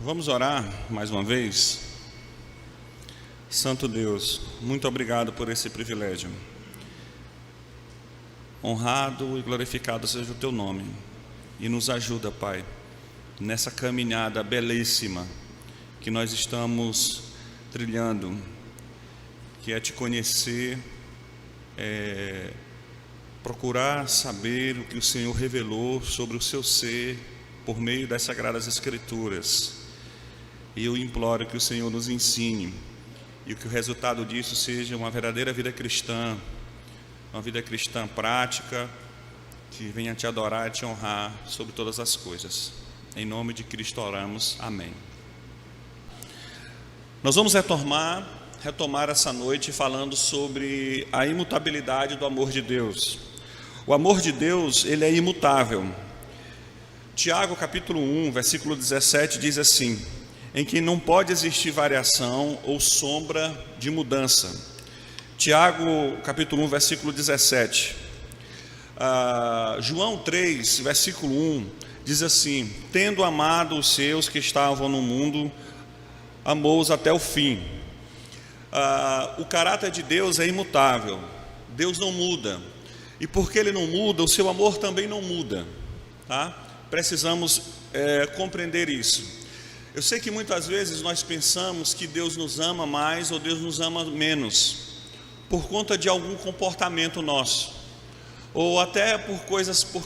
Vamos orar mais uma vez? Santo Deus, muito obrigado por esse privilégio. Honrado e glorificado seja o Teu nome. E nos ajuda, Pai, nessa caminhada belíssima que nós estamos trilhando, que é Te conhecer, procurar saber o que o Senhor revelou sobre o Seu ser por meio das Sagradas Escrituras. E eu imploro que o Senhor nos ensine e que o resultado disso seja uma verdadeira vida cristã, uma vida cristã prática, que venha Te adorar e Te honrar sobre todas as coisas. Em nome de Cristo oramos, amém. Nós vamos retomar essa noite falando sobre a imutabilidade do amor de Deus. O amor de Deus, ele é imutável. Tiago capítulo 1, versículo 17 diz assim: em que não pode existir variação ou sombra de mudança. Tiago capítulo 1, versículo 17. João 3, versículo 1, diz assim: tendo amado os seus que estavam no mundo, amou-os até o fim. O caráter de Deus é imutável. Deus não muda. E porque Ele não muda, o seu amor também não muda. Tá? Precisamos compreender isso. Eu sei que muitas vezes nós pensamos que Deus nos ama mais ou Deus nos ama menos, por conta de algum comportamento nosso, ou até por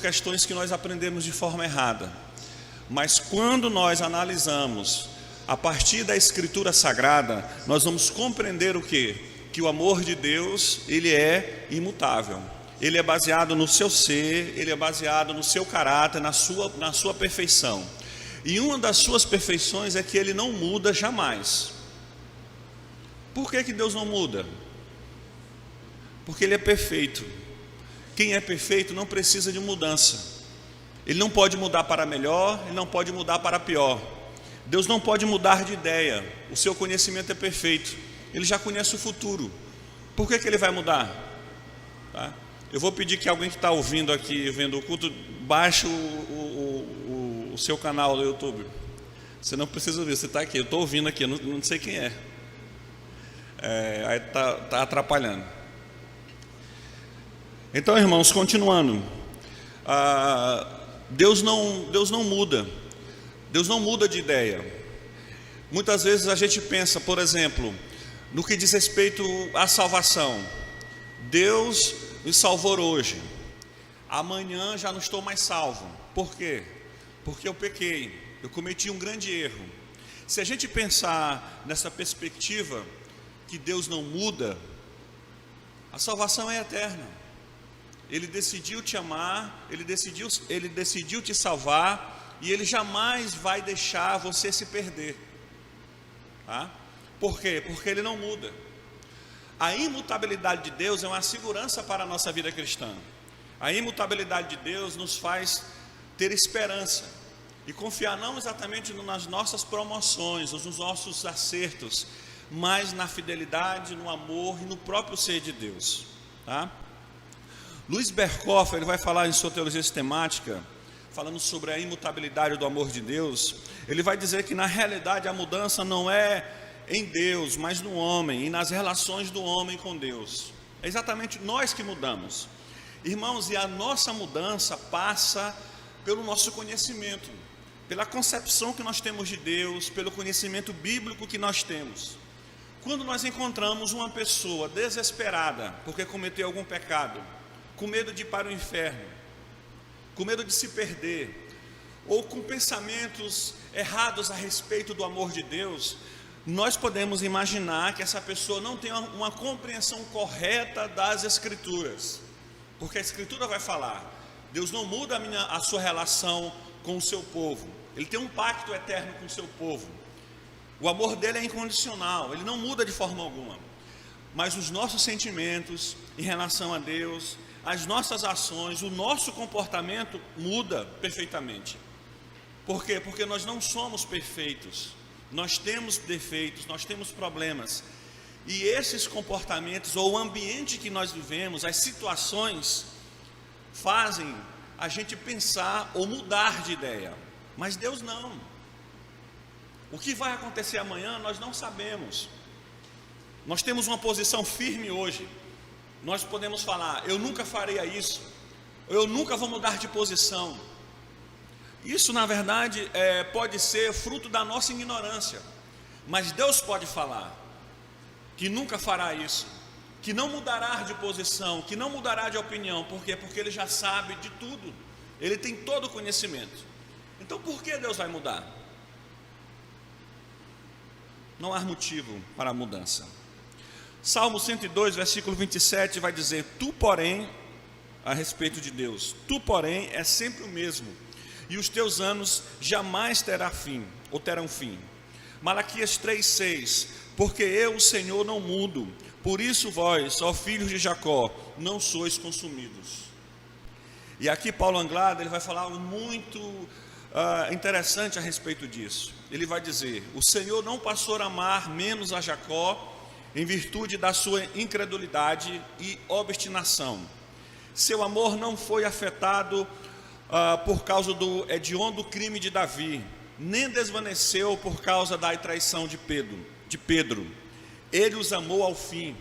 questões que nós aprendemos de forma errada. Mas quando nós analisamos a partir da Escritura Sagrada, nós vamos compreender o quê? Que o amor de Deus, ele é imutável. Ele é baseado no seu ser, ele é baseado no seu caráter, na sua perfeição. E uma das suas perfeições é que Ele não muda jamais. Por que Deus não muda? Porque Ele é perfeito. Quem é perfeito não precisa de mudança. Ele não pode mudar para melhor, Ele não pode mudar para pior. Deus não pode mudar de ideia. O seu conhecimento é perfeito. Ele já conhece o futuro. Por que Ele vai mudar? Tá? Eu vou pedir que alguém que está ouvindo aqui, vendo o culto, baixe o seu canal do YouTube. Você não precisa ouvir, você está aqui, eu estou ouvindo aqui, eu não sei quem é. Aí está atrapalhando. Então, irmãos, continuando. Deus não muda. Deus não muda de ideia. Muitas vezes a gente pensa, por exemplo, no que diz respeito à salvação. Deus me salvou hoje, amanhã já não estou mais salvo. Por quê? Porque eu pequei, eu cometi um grande erro. Se a gente pensar nessa perspectiva que Deus não muda, a salvação é eterna. Ele decidiu te amar, Ele decidiu te salvar, e Ele jamais vai deixar você se perder. Tá? Por quê? Porque Ele não muda. A imutabilidade de Deus é uma segurança para a nossa vida cristã. A imutabilidade de Deus nos faz ter esperança e confiar não exatamente nas nossas promoções, ou nos nossos acertos, mas na fidelidade, no amor e no próprio ser de Deus. Tá? Luiz Berkhofer, ele vai falar em sua teologia sistemática, falando sobre a imutabilidade do amor de Deus. Ele vai dizer que na realidade a mudança não é em Deus, mas no homem e nas relações do homem com Deus. É exatamente nós que mudamos, irmãos, e a nossa mudança passa pelo nosso conhecimento, pela concepção que nós temos de Deus, pelo conhecimento bíblico que nós temos. Quando nós encontramos uma pessoa desesperada porque cometeu algum pecado, com medo de ir para o inferno, com medo de se perder, ou com pensamentos errados a respeito do amor de Deus, nós podemos imaginar que essa pessoa não tem uma compreensão correta das Escrituras, porque a Escritura vai falar: Deus não muda a sua relação com o seu povo, Ele tem um pacto eterno com o seu povo, o amor dele é incondicional, Ele não muda de forma alguma, mas os nossos sentimentos em relação a Deus, as nossas ações, o nosso comportamento muda perfeitamente. Por quê? Porque nós não somos perfeitos. Nós temos defeitos, nós temos problemas, e esses comportamentos, ou o ambiente que nós vivemos, as situações, fazem a gente pensar ou mudar de ideia. Mas Deus não. O que vai acontecer amanhã nós não sabemos. Nós temos uma posição firme hoje. Nós podemos falar: eu nunca farei isso, eu nunca vou mudar de posição. Isso na verdade pode ser fruto da nossa ignorância. Mas Deus pode falar que nunca fará isso, que não mudará de posição, que não mudará de opinião. Por quê? Porque Ele já sabe de tudo, Ele tem todo o conhecimento. Então por que Deus vai mudar? Não há motivo para a mudança. Salmo 102, versículo 27 vai dizer: tu porém, a respeito de Deus, tu porém és sempre o mesmo, e os teus anos jamais terão fim. Malaquias 3,6: porque eu, o Senhor, não mudo, por isso vós, ó filhos de Jacó, não sois consumidos. E aqui Paulo Anglada, ele vai falar algo muito interessante a respeito disso. Ele vai dizer: o Senhor não passou a amar menos a Jacó, em virtude da sua incredulidade e obstinação. Seu amor não foi afetado por causa do hediondo crime de Davi, nem desvaneceu por causa da traição de Pedro. Ele os amou ao fim.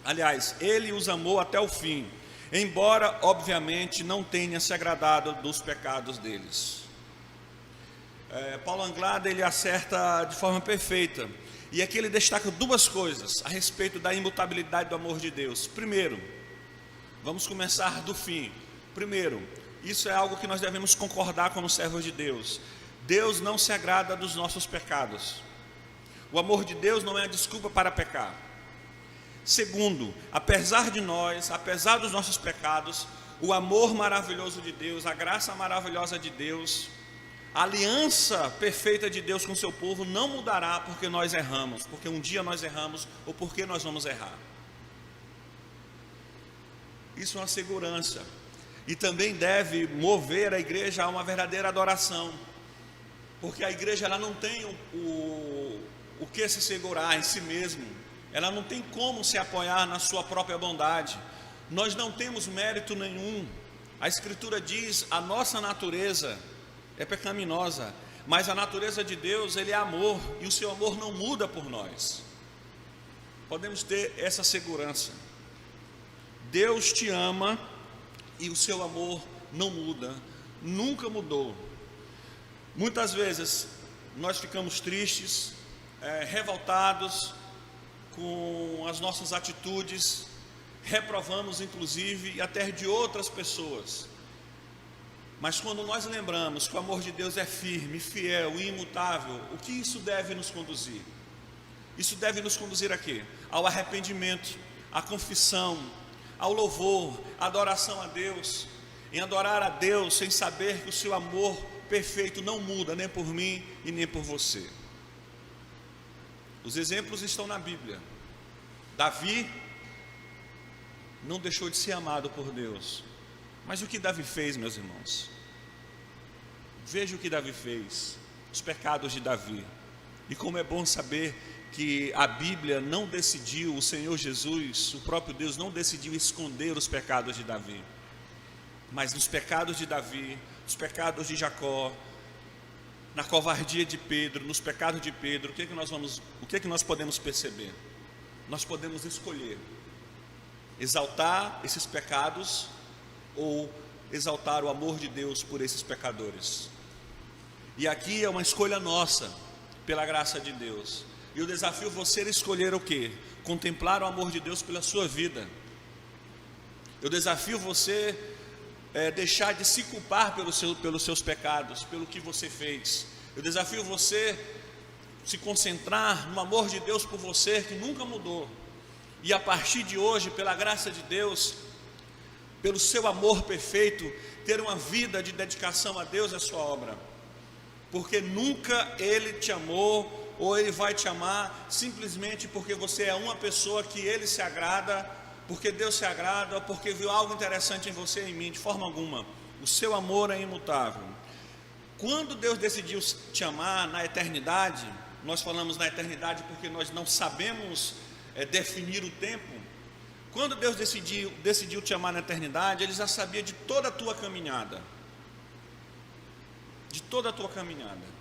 Aliás, ele os amou até o fim, embora obviamente não tenha se agradado dos pecados deles. Paulo Anglada, ele acerta de forma perfeita. E aqui ele destaca duas coisas a respeito da imutabilidade do amor de Deus. Primeiro, vamos começar do fim. Primeiro, isso é algo que nós devemos concordar como servos de Deus. Deus não se agrada dos nossos pecados. O amor de Deus não é a desculpa para pecar. Segundo, apesar de nós, apesar dos nossos pecados, o amor maravilhoso de Deus, a graça maravilhosa de Deus, a aliança perfeita de Deus com o seu povo não mudará porque nós erramos, porque um dia nós erramos ou porque nós vamos errar. Isso é uma segurança. E também deve mover a igreja a uma verdadeira adoração, porque a igreja ela não tem o que se segurar em si mesmo, ela não tem como se apoiar na sua própria bondade. Nós não temos mérito nenhum. A Escritura diz: a nossa natureza é pecaminosa, mas a natureza de Deus, Ele é amor, e o seu amor não muda por nós. Podemos ter essa segurança. Deus te ama e o seu amor não muda, nunca mudou. Muitas vezes nós ficamos tristes, revoltados com as nossas atitudes, reprovamos inclusive até de outras pessoas. Mas quando nós lembramos que o amor de Deus é firme, fiel e imutável, o que isso deve nos conduzir? Isso deve nos conduzir a quê? Ao arrependimento, à confissão, ao louvor, à adoração a Deus. Em adorar a Deus sem saber que o seu amor perfeito não muda nem por mim e nem por você. Os exemplos estão na Bíblia. Davi não deixou de ser amado por Deus. Mas o que Davi fez, meus irmãos? Veja o que Davi fez, os pecados de Davi. E como é bom saber que a Bíblia não decidiu, o Senhor Jesus, o próprio Deus não decidiu esconder os pecados de Davi. Mas nos pecados de Davi, nos pecados de Jacó, na covardia de Pedro, nos pecados de Pedro, o que nós podemos perceber? Nós podemos escolher exaltar esses pecados ou exaltar o amor de Deus por esses pecadores. E aqui é uma escolha nossa, pela graça de Deus. E eu desafio você a escolher o quê? Contemplar o amor de Deus pela sua vida. Eu desafio você deixar de se culpar pelos seus pecados, pelo que você fez. Eu desafio você se concentrar no amor de Deus por você, que nunca mudou. E a partir de hoje, pela graça de Deus, pelo seu amor perfeito, ter uma vida de dedicação a Deus e a sua obra. Porque nunca Ele te amou, ou Ele vai te amar, simplesmente porque você é uma pessoa que Ele se agrada, porque Deus se agrada, ou porque viu algo interessante em você e em mim. De forma alguma. O seu amor é imutável. Quando Deus decidiu te amar na eternidade, nós falamos na eternidade porque nós não sabemos definir o tempo. Quando Deus decidiu te amar na eternidade, Ele já sabia de toda a tua caminhada. De toda a tua caminhada.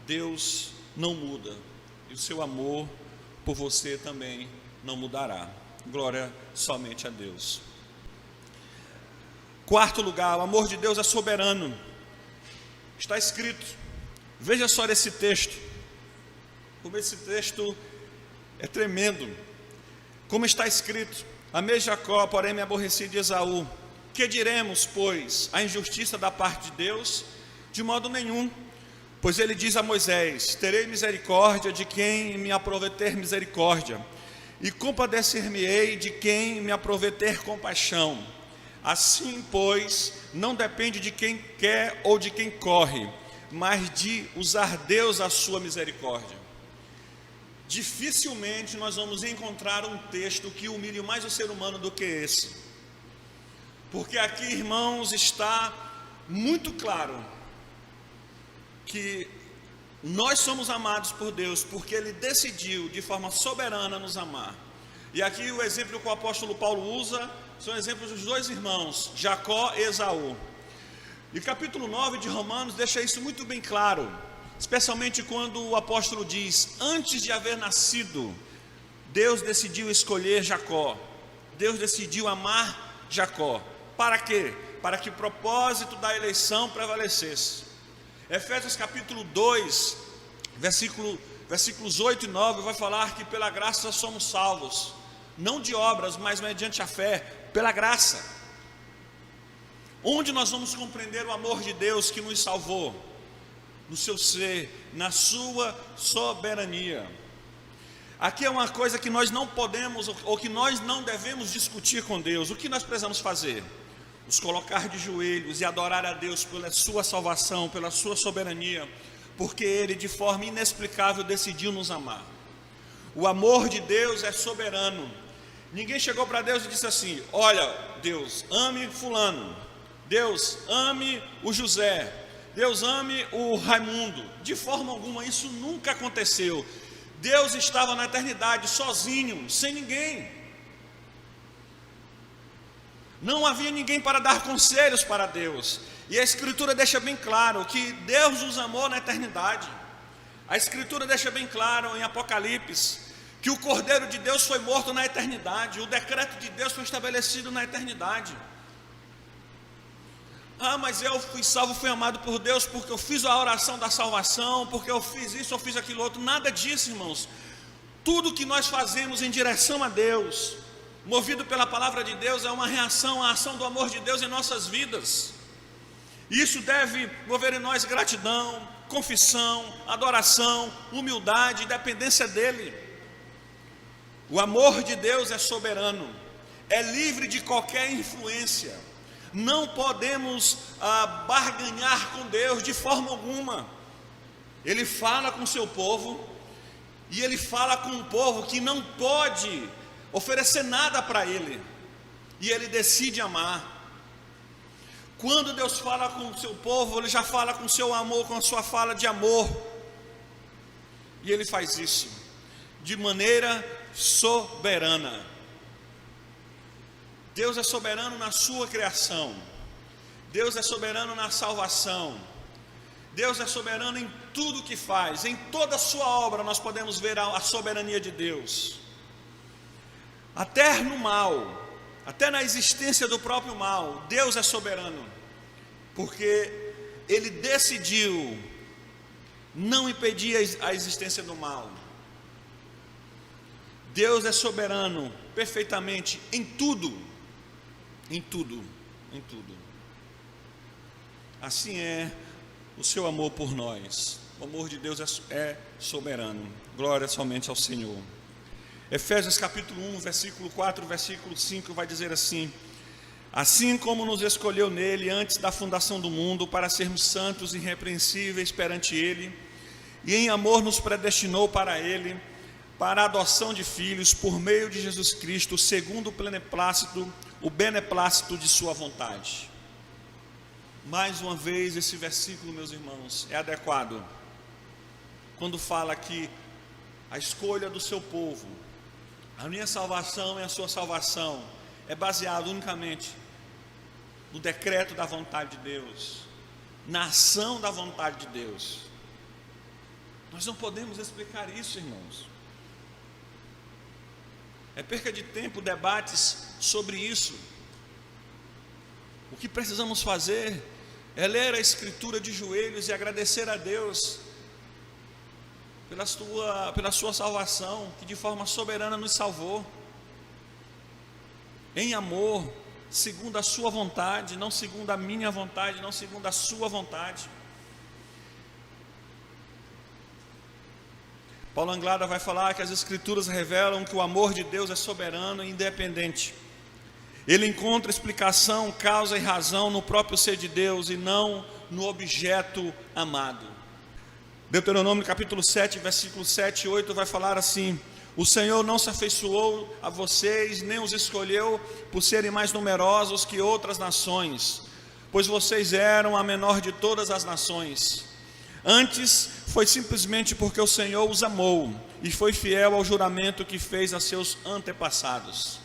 Deus não muda, e o seu amor por você também não mudará. Glória somente a Deus. Quarto lugar, o amor de Deus é soberano. Está escrito, veja só esse texto, como esse texto é tremendo. Como está escrito: amei Jacó, porém me aborreci de Esaú. Que diremos, pois, a injustiça da parte de Deus? De modo nenhum. Pois ele diz a Moisés: terei misericórdia de quem me aprover misericórdia, e compadecer-me-ei de quem me aprover compaixão. Assim, pois, não depende de quem quer ou de quem corre, mas de usar Deus a sua misericórdia. Dificilmente nós vamos encontrar um texto que humilhe mais o ser humano do que esse. Porque aqui, irmãos, está muito claro que nós somos amados por Deus, porque Ele decidiu de forma soberana nos amar. E aqui o exemplo que o apóstolo Paulo usa são exemplos dos dois irmãos, Jacó e Esaú. E o capítulo 9 de Romanos deixa isso muito bem claro, especialmente quando o apóstolo diz: antes de haver nascido, Deus decidiu escolher Jacó, Deus decidiu amar Jacó. Para quê? Para que o propósito da eleição prevalecesse. Efésios capítulo 2, versículos 8 e 9, vai falar que pela graça somos salvos, não de obras, mas mediante a fé, pela graça. Onde nós vamos compreender o amor de Deus que nos salvou? No seu ser, na sua soberania. Aqui é uma coisa que nós não podemos, ou que nós não devemos discutir com Deus. O que nós precisamos fazer? Nos colocar de joelhos e adorar a Deus pela sua salvação, pela sua soberania, porque Ele de forma inexplicável decidiu nos amar. O amor de Deus é soberano. Ninguém chegou para Deus e disse assim: olha, Deus, ame fulano, Deus, ame o José, Deus, ame o Raimundo. De forma alguma, isso nunca aconteceu. Deus estava na eternidade sozinho, sem ninguém. Não havia ninguém para dar conselhos para Deus. E a Escritura deixa bem claro que Deus nos amou na eternidade. A Escritura deixa bem claro em Apocalipse que o Cordeiro de Deus foi morto na eternidade. O decreto de Deus foi estabelecido na eternidade. Ah, mas eu fui salvo, fui amado por Deus porque eu fiz a oração da salvação, porque eu fiz isso, eu fiz aquilo outro. Nada disso, irmãos. Tudo que nós fazemos em direção a Deus, movido pela palavra de Deus, é uma reação à ação do amor de Deus em nossas vidas. Isso deve mover em nós gratidão, confissão, adoração, humildade e dependência dEle. O amor de Deus é soberano, é livre de qualquer influência. Não podemos barganhar com Deus de forma alguma. Ele fala com o seu povo, e Ele fala com um povo que não pode oferecer nada para Ele, e Ele decide amar. Quando Deus fala com o seu povo, Ele já fala com o seu amor, com a sua fala de amor, e Ele faz isso de maneira soberana. Deus é soberano na sua criação, Deus é soberano na salvação, Deus é soberano em tudo que faz. Em toda a sua obra nós podemos ver a soberania de Deus. Até no mal, até na existência do próprio mal, Deus é soberano, porque Ele decidiu não impedir a existência do mal. Deus é soberano perfeitamente em tudo, em tudo, em tudo. Assim é o seu amor por nós. O amor de Deus é soberano. Glória somente ao Senhor. Efésios capítulo 1, versículo 4, versículo 5 vai dizer assim: assim como nos escolheu nele antes da fundação do mundo para sermos santos e irrepreensíveis perante ele, e em amor nos predestinou para ele, para a adoção de filhos por meio de Jesus Cristo, segundo o beneplácito de sua vontade. Mais uma vez esse versículo, meus irmãos, é adequado quando fala que a escolha do seu povo, a minha salvação e a sua salvação, é baseado unicamente no decreto da vontade de Deus, na ação da vontade de Deus. Nós não podemos explicar isso, irmãos. É perca de tempo debates sobre isso. O que precisamos fazer é ler a Escritura de joelhos e agradecer a Deus pela sua salvação, que de forma soberana nos salvou, em amor, segundo a sua vontade, não segundo a minha vontade, não segundo a sua vontade. Paulo Anglada vai falar que as Escrituras revelam que o amor de Deus é soberano e independente. Ele encontra explicação, causa e razão no próprio ser de Deus e não no objeto amado. Deuteronômio capítulo 7, versículos 7 e 8 vai falar assim: o Senhor não se afeiçoou a vocês, nem os escolheu por serem mais numerosos que outras nações, pois vocês eram a menor de todas as nações. Antes, foi simplesmente porque o Senhor os amou e foi fiel ao juramento que fez a seus antepassados.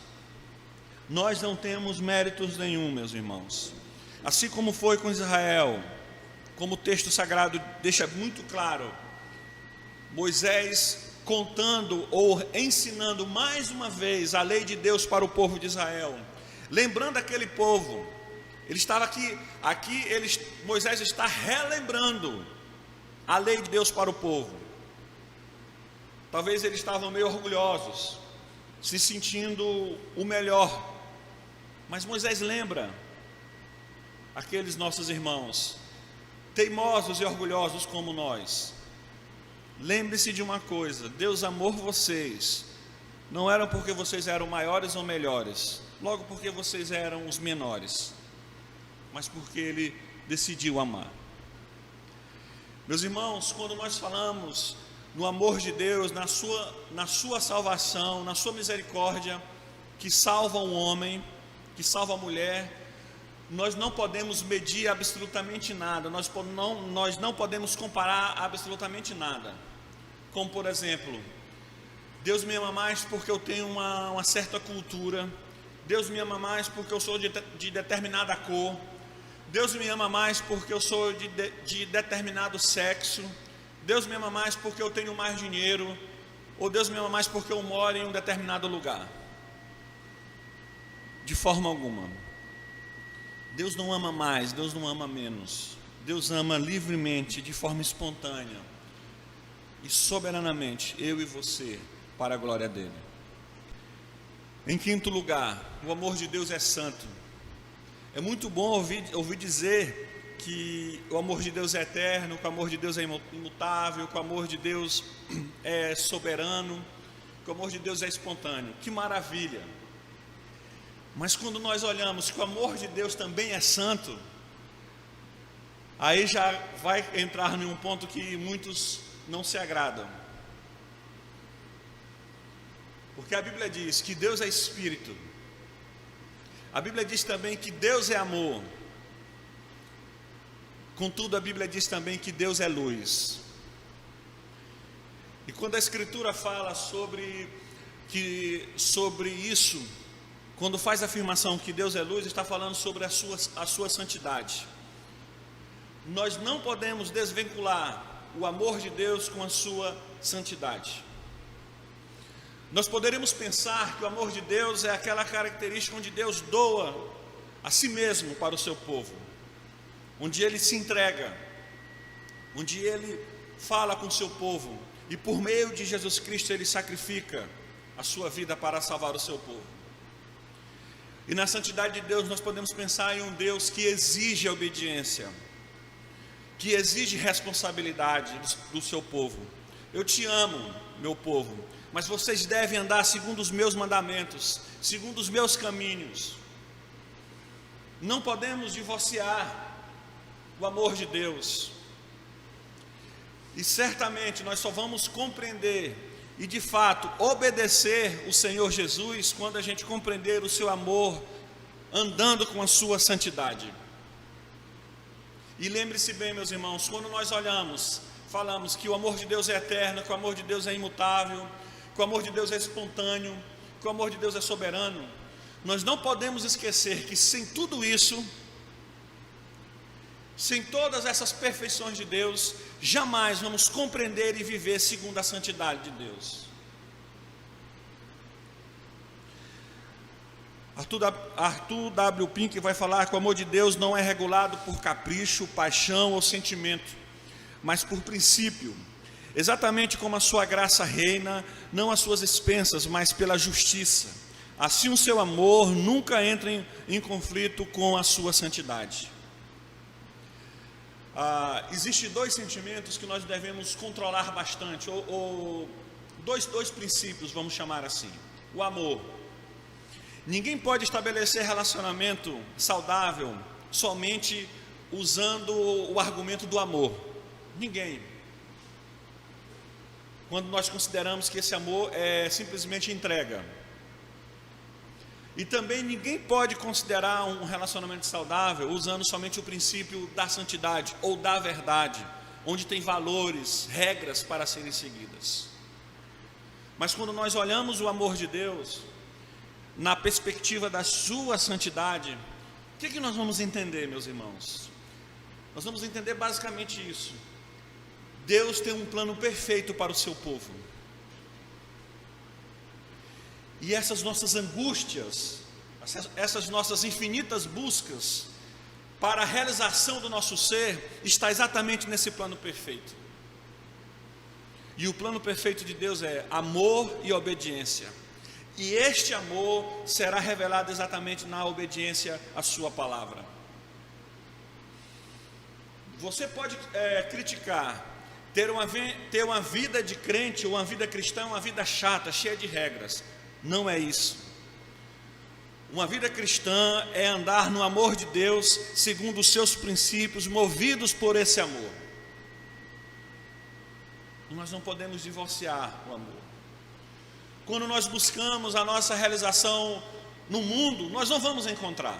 Nós não temos méritos nenhum, meus irmãos. Assim como foi com Israel, como o texto sagrado deixa muito claro, Moisés contando ou ensinando mais uma vez a lei de Deus para o povo de Israel, lembrando aquele povo. Ele estava aqui Moisés está relembrando a lei de Deus para o povo. Talvez eles estavam meio orgulhosos, se sentindo o melhor. Mas Moisés lembra aqueles nossos irmãos, teimosos e orgulhosos como nós. Lembre-se de uma coisa: Deus amou vocês, não era porque vocês eram maiores ou melhores, logo porque vocês eram os menores, mas porque Ele decidiu amar. Meus irmãos, quando nós falamos no amor de Deus, na sua salvação, na sua misericórdia, que salva o homem, que salva a mulher, nós não podemos medir absolutamente nada, nós não podemos comparar absolutamente nada. Como por exemplo, Deus me ama mais porque eu tenho uma certa cultura, Deus me ama mais porque eu sou de determinada cor, Deus me ama mais porque eu sou de determinado sexo, Deus me ama mais porque eu tenho mais dinheiro, ou Deus me ama mais porque eu moro em um determinado lugar. De forma alguma. Deus não ama mais, Deus não ama menos. Deus ama livremente, de forma espontânea e soberanamente, eu e você, para a glória dele. Em quinto lugar, o amor de Deus é santo. É muito bom ouvir dizer que o amor de Deus é eterno, que o amor de Deus é imutável, que o amor de Deus é soberano, que o amor de Deus é espontâneo. Que maravilha! Mas quando nós olhamos que o amor de Deus também é santo, aí já vai entrar em um ponto que muitos não se agradam. Porque a Bíblia diz que Deus é Espírito. A Bíblia diz também que Deus é amor. Contudo, a Bíblia diz também que Deus é luz. E quando a Escritura fala sobre isso, quando faz a afirmação que Deus é luz, está falando sobre a sua santidade. Nós não podemos desvincular o amor de Deus com a sua santidade. Nós poderíamos pensar que o amor de Deus é aquela característica onde Deus doa a si mesmo para o seu povo, onde Ele se entrega, onde Ele fala com o seu povo, e por meio de Jesus Cristo Ele sacrifica a sua vida para salvar o seu povo. E na santidade de Deus nós podemos pensar em um Deus que exige a obediência, que exige responsabilidade do seu povo. Eu te amo, meu povo, mas vocês devem andar segundo os meus mandamentos, segundo os meus caminhos. Não podemos divorciar o amor de Deus. E certamente nós só vamos compreender e de fato obedecer o Senhor Jesus quando a gente compreender o seu amor, andando com a sua santidade. E lembre-se bem, meus irmãos, quando nós falamos que o amor de Deus é eterno, que o amor de Deus é imutável, que o amor de Deus é espontâneo, que o amor de Deus é soberano, nós não podemos esquecer que sem tudo isso, sem todas essas perfeições de Deus, jamais vamos compreender e viver segundo a santidade de Deus. Arthur W. Pink vai falar que o amor de Deus não é regulado por capricho, paixão ou sentimento, mas por princípio. Exatamente como a sua graça reina, não às suas expensas, mas pela justiça. Assim o seu amor nunca entra em conflito com a sua santidade. Existem dois sentimentos que nós devemos controlar bastante, ou dois princípios, vamos chamar assim. O amor. Ninguém pode estabelecer relacionamento saudável somente usando o argumento do amor. Ninguém. Quando nós consideramos que esse amor é simplesmente entrega. E também ninguém pode considerar um relacionamento saudável usando somente o princípio da santidade ou da verdade, onde tem valores, regras para serem seguidas. Mas quando nós olhamos o amor de Deus na perspectiva da sua santidade, o que nós vamos entender, meus irmãos? Nós vamos entender basicamente isso. Deus tem um plano perfeito para o seu povo. E essas nossas angústias, essas nossas infinitas buscas para a realização do nosso ser, está exatamente nesse plano perfeito. E o plano perfeito de Deus é amor e obediência. E este amor será revelado exatamente na obediência à sua palavra. Você pode criticar, ter uma vida de crente, ou uma vida cristã, uma vida chata, cheia de regras. Não é isso. Uma vida cristã é andar no amor de Deus, segundo os seus princípios, movidos por esse amor. Nós não podemos divorciar o amor. Quando nós buscamos a nossa realização no mundo, nós não vamos encontrar.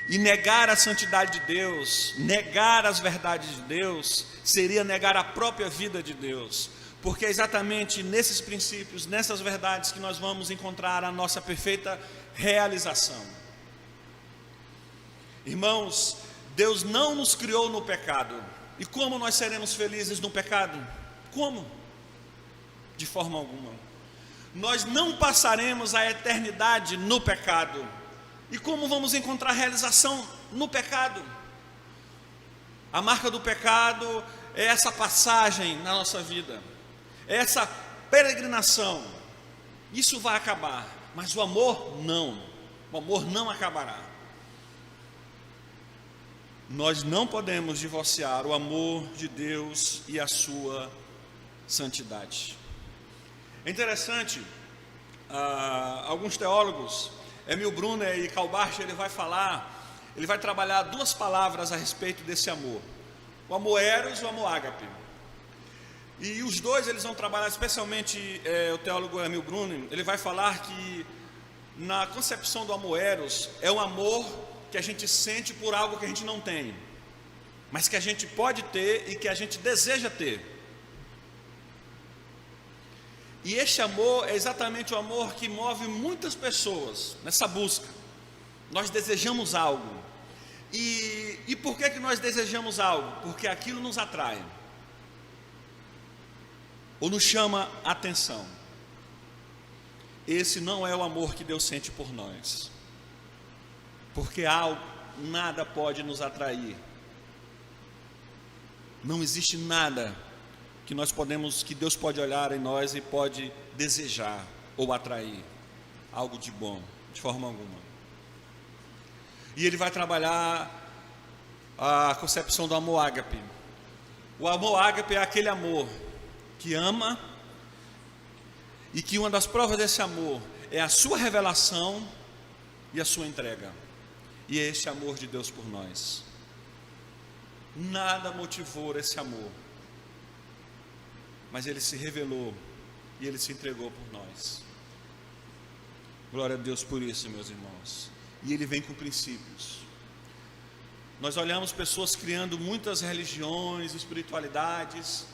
E negar a santidade de Deus, negar as verdades de Deus, seria negar a própria vida de Deus. Porque é exatamente nesses princípios, nessas verdades, que nós vamos encontrar a nossa perfeita realização. Irmãos, Deus não nos criou no pecado. E como nós seremos felizes no pecado? Como? De forma alguma. Nós não passaremos a eternidade no pecado. E como vamos encontrar realização no pecado? A marca do pecado é essa passagem na nossa vida, é essa peregrinação. Isso vai acabar, mas o amor não acabará. Nós não podemos divorciar o amor de Deus e a sua santidade. É interessante, alguns teólogos, Emil Brunner e Karl Barth, ele vai trabalhar duas palavras a respeito desse amor: o amor eros e o amor ágape. E os dois eles vão trabalhar, especialmente o teólogo Emil Brunner, ele vai falar que na concepção do amor eros é um amor que a gente sente por algo que a gente não tem, mas que a gente pode ter e que a gente deseja ter. E este amor é exatamente o amor que move muitas pessoas nessa busca. Nós desejamos algo. E por que nós desejamos algo? Porque aquilo nos atrai, ou nos chama a atenção. Esse não é o amor que Deus sente por nós. Porque nada pode nos atrair. Não existe nada que Deus pode olhar em nós e pode desejar ou atrair algo de bom, de forma alguma. E ele vai trabalhar a concepção do amor ágape. O amor ágape é aquele amor que ama, e que uma das provas desse amor é a sua revelação e a sua entrega. E é esse amor de Deus por nós. Nada motivou esse amor, mas ele se revelou e ele se entregou por nós. Glória a Deus por isso, meus irmãos. E ele vem com princípios. Nós olhamos pessoas criando muitas religiões, espiritualidades,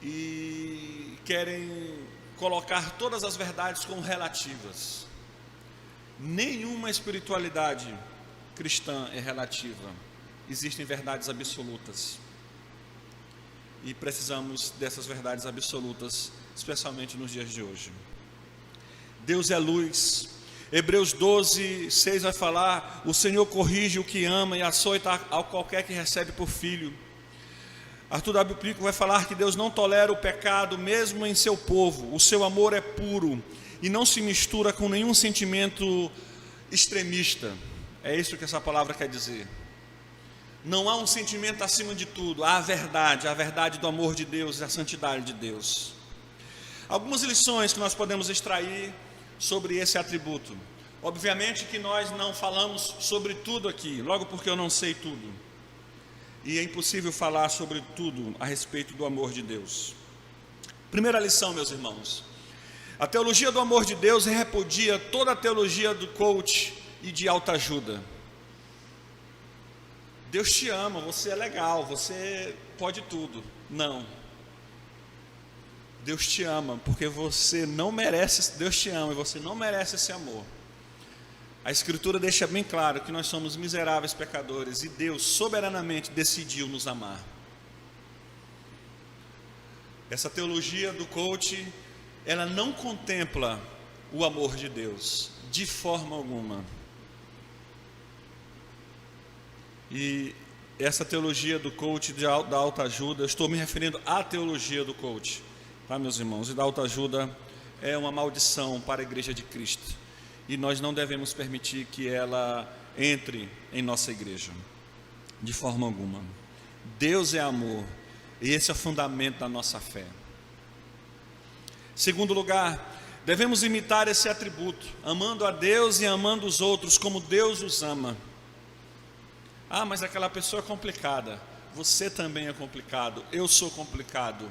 e querem colocar todas as verdades como relativas. Nenhuma espiritualidade cristã é relativa. existem verdades absolutas. E precisamos dessas verdades absolutas, especialmente nos dias de hoje. Deus é luz. Hebreus 12, 6 vai falar: o Senhor corrige o que ama e açoita ao qualquer que recebe por filho. Arthur W. Plico vai falar que Deus não tolera o pecado mesmo em seu povo. O seu amor é puro e não se mistura com nenhum sentimento extremista. É isso que essa palavra quer dizer. Não há um sentimento acima de tudo, há a verdade do amor de Deus e a santidade de Deus. Algumas lições que nós podemos extrair sobre esse atributo. Obviamente que nós não falamos sobre tudo aqui, logo porque eu não sei tudo. E é impossível falar sobre tudo a respeito do amor de Deus. Primeira lição, meus irmãos. A teologia do amor de Deus repudia toda a teologia do coach e de autoajuda. Deus te ama, você é legal, você pode tudo. Não. Deus te ama porque você não merece, Deus te ama e você não merece esse amor. A Escritura deixa bem claro que nós somos miseráveis pecadores e Deus soberanamente decidiu nos amar. Essa teologia do coach, ela não contempla o amor de Deus, de forma alguma. E essa teologia do coach da autoajuda, eu estou me referindo à teologia do coach, tá, meus irmãos? E da autoajuda é uma maldição para a igreja de Cristo. E nós não devemos permitir que ela entre em nossa igreja, de forma alguma. Deus é amor, e esse é o fundamento da nossa fé. Segundo lugar, devemos imitar esse atributo, amando a Deus e amando os outros como Deus os ama. Ah, mas aquela pessoa é complicada. Você também é complicado. Eu sou complicado.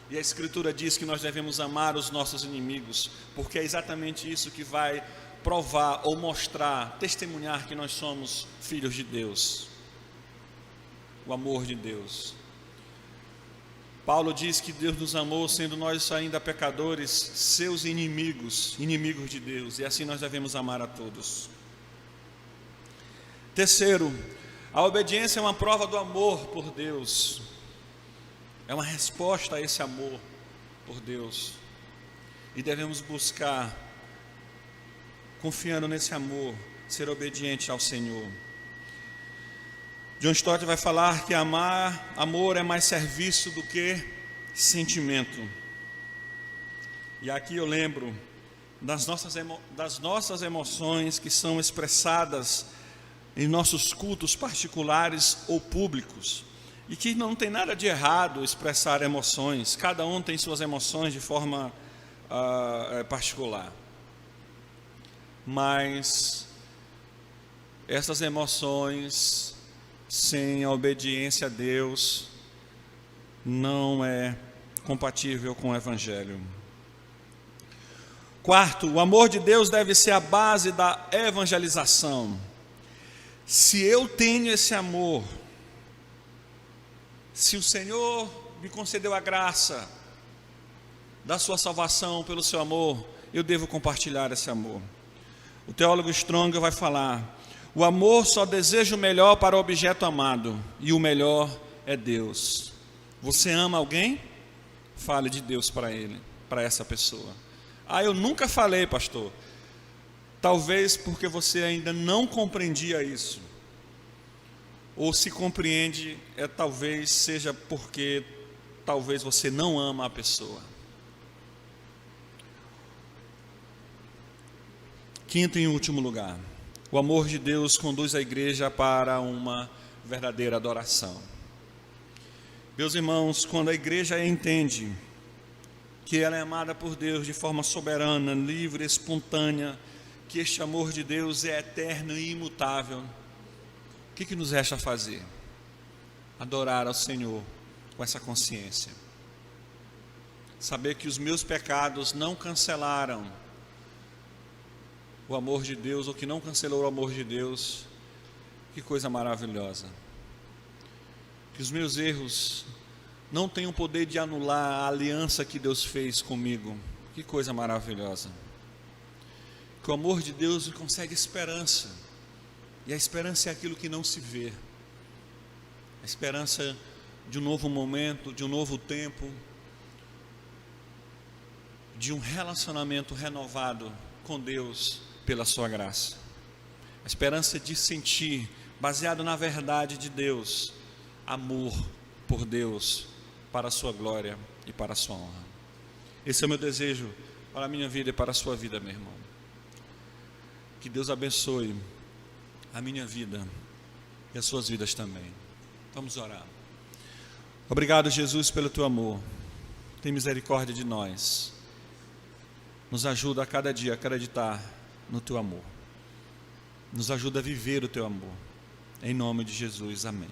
E a Escritura diz que nós devemos amar os nossos inimigos, porque é exatamente isso que vai provar ou mostrar, testemunhar que nós somos filhos de Deus. O amor de Deus. Paulo diz que Deus nos amou, sendo nós ainda pecadores, seus inimigos, inimigos de Deus. E assim nós devemos amar a todos. Terceiro, a obediência é uma prova do amor por Deus. É uma resposta a esse amor por Deus. E devemos buscar, confiando nesse amor, ser obediente ao Senhor. John Stott vai falar que amor é mais serviço do que sentimento. E aqui eu lembro das nossas emoções que são expressadas em nossos cultos particulares ou públicos, e que não tem nada de errado expressar emoções, cada um tem suas emoções de forma particular, mas essas emoções sem a obediência a Deus não é compatível com o Evangelho. Quarto, o amor de Deus deve ser a base da evangelização. Se eu tenho esse amor, se o Senhor me concedeu a graça da sua salvação pelo seu amor, eu devo compartilhar esse amor. O teólogo Strong vai falar: o amor só deseja o melhor para o objeto amado, e o melhor é Deus. Você ama alguém? Fale de Deus para ele, para essa pessoa. Ah, eu nunca falei, pastor. Talvez porque você ainda não compreendia isso. Ou se compreende, talvez seja porque talvez você não ama a pessoa. Quinto e último lugar, o amor de Deus conduz a igreja para uma verdadeira adoração. Meus irmãos, quando a igreja entende que ela é amada por Deus de forma soberana, livre, espontânea, que este amor de Deus é eterno e imutável, o que nos resta fazer? Adorar ao Senhor com essa consciência. Saber que os meus pecados não cancelaram o amor de Deus, ou que não cancelou o amor de Deus. Que coisa maravilhosa. Que os meus erros não têm o poder de anular a aliança que Deus fez comigo. Que coisa maravilhosa. Que o amor de Deus consegue esperança. E a esperança é aquilo que não se vê. a esperança de um novo momento, de um novo tempo, de um relacionamento renovado com Deus pela sua graça. A esperança de sentir, baseado na verdade de Deus, amor por Deus, para a sua glória e para a sua honra. Esse é o meu desejo para a minha vida e para a sua vida, meu irmão. Que Deus abençoe a minha vida e as suas vidas também. Vamos orar. Obrigado, Jesus, pelo teu amor. Tem misericórdia de nós. Nos ajuda a cada dia a acreditar no teu amor. Nos ajuda a viver o teu amor. Em nome de Jesus, amém.